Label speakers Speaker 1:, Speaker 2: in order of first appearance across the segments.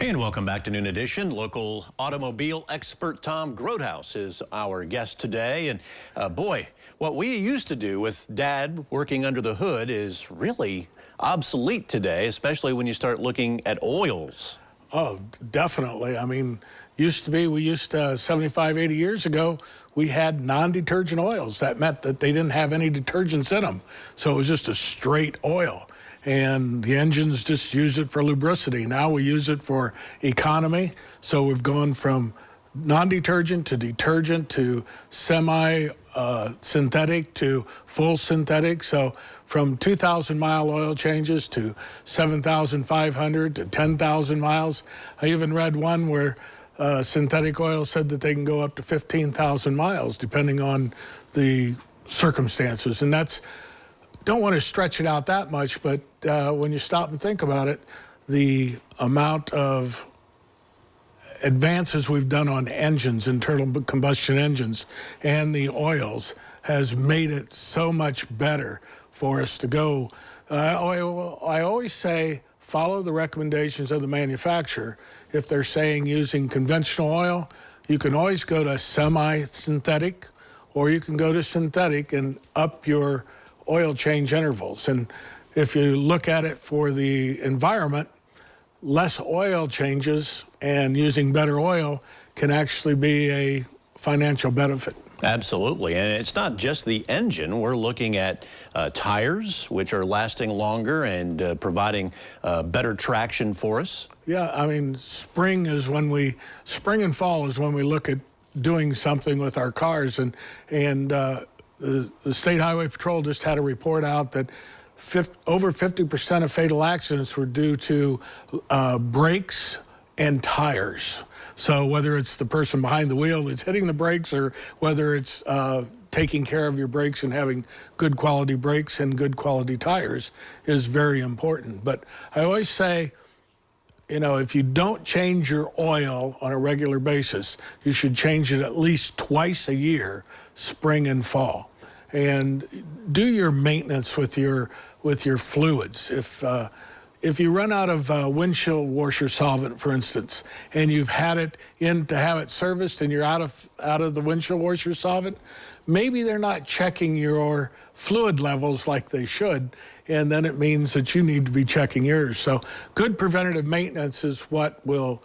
Speaker 1: And welcome back to Noon Edition. Local automobile expert Tom Grothous is our guest today. And boy, what we used to do with Dad working under the hood is really obsolete today, especially when you start looking at oils.
Speaker 2: Oh, definitely. I mean, we used to 75, 80 years ago, we had non-detergent oils. That meant that they didn't have any detergents in them. So it was just a straight oil. And the engines just used it for lubricity. Now we use it for economy. So we've gone from non-detergent to detergent to semi-synthetic to full synthetic. So from 2,000-mile oil changes to 7,500 to 10,000 miles. I even read one where synthetic oil said that they can go up to 15,000 miles depending on the circumstances. And don't want to stretch it out that much, but when you stop and think about it, the amount of advances we've done on engines, internal combustion engines, and the oils has made it so much better for us to go. I always say follow the recommendations of the manufacturer. If they're saying using conventional oil, you can always go to semi-synthetic, or you can go to synthetic and up your oil change intervals. And if you look at it for the environment, less oil changes and using better oil can actually be a financial benefit.
Speaker 1: Absolutely. And it's not just the engine. We're looking at tires, which are lasting longer and providing better traction for us.
Speaker 2: Yeah, I mean, spring and fall is when we look at doing something with our cars. And the State Highway Patrol just had a report out that over 50% of fatal accidents were due to brakes and tires. So whether it's the person behind the wheel that's hitting the brakes, or whether it's taking care of your brakes and having good quality brakes and good quality tires is very important. But I always say, you know, if you don't change your oil on a regular basis, you should change it at least twice a year, spring and fall. And do your maintenance with your fluids. If you run out of windshield washer solvent, for instance, and you've had it in to have it serviced and you're out of the windshield washer solvent, maybe they're not checking your fluid levels like they should, and then it means that you need to be checking yours. So good preventative maintenance is what will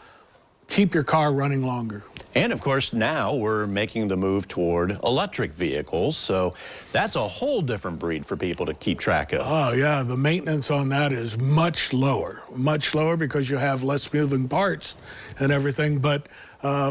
Speaker 2: keep your car running longer.
Speaker 1: And of course, now we're making the move toward electric vehicles, so that's a whole different breed for people to keep track of.
Speaker 2: Oh yeah, the maintenance on that is much lower because you have less moving parts and everything. But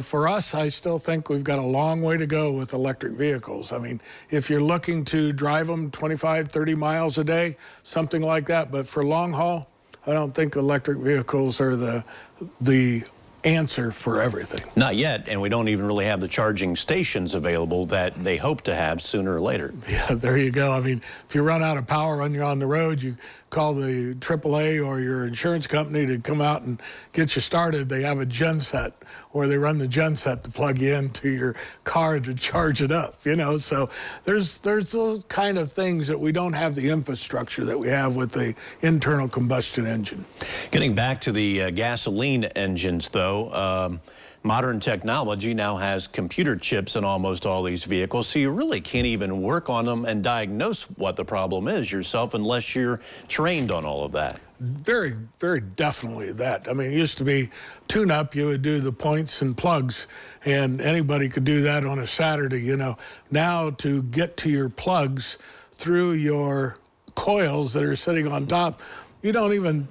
Speaker 2: for us, I still think we've got a long way to go with electric vehicles. I mean, if you're looking to drive them 25, 30 miles a day, something like that, but for long haul, I don't think electric vehicles are the answer for everything.
Speaker 1: Not yet, and we don't even really have the charging stations available that they hope to have sooner or later.
Speaker 2: Yeah, there you go. I mean, if you run out of power when you're on the road, you call the AAA or your insurance company to come out and get you started. They have a genset, or they run the genset to plug you into your car to charge it up, you know. So there's those kind of things that we don't have the infrastructure that we have with the internal combustion engine.
Speaker 1: Getting back to the gasoline engines, though, modern technology now has computer chips in almost all these vehicles, so you really can't even work on them and diagnose what the problem is yourself unless you're trained on all of that.
Speaker 2: Very, very definitely that. I mean, it used to be tune-up, you would do the points and plugs, and anybody could do that on a Saturday, you know. Now to get to your plugs through your coils that are sitting on top, you don't even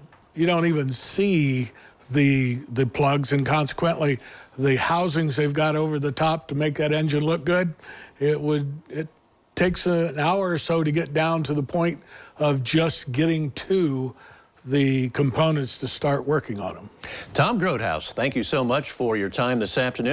Speaker 2: see the plugs, and consequently the housings they've got over the top to make that engine look good, it takes an hour or so to get down to the point of just getting to the components to start working on them.
Speaker 1: Tom Grothous, thank you so much for your time this afternoon.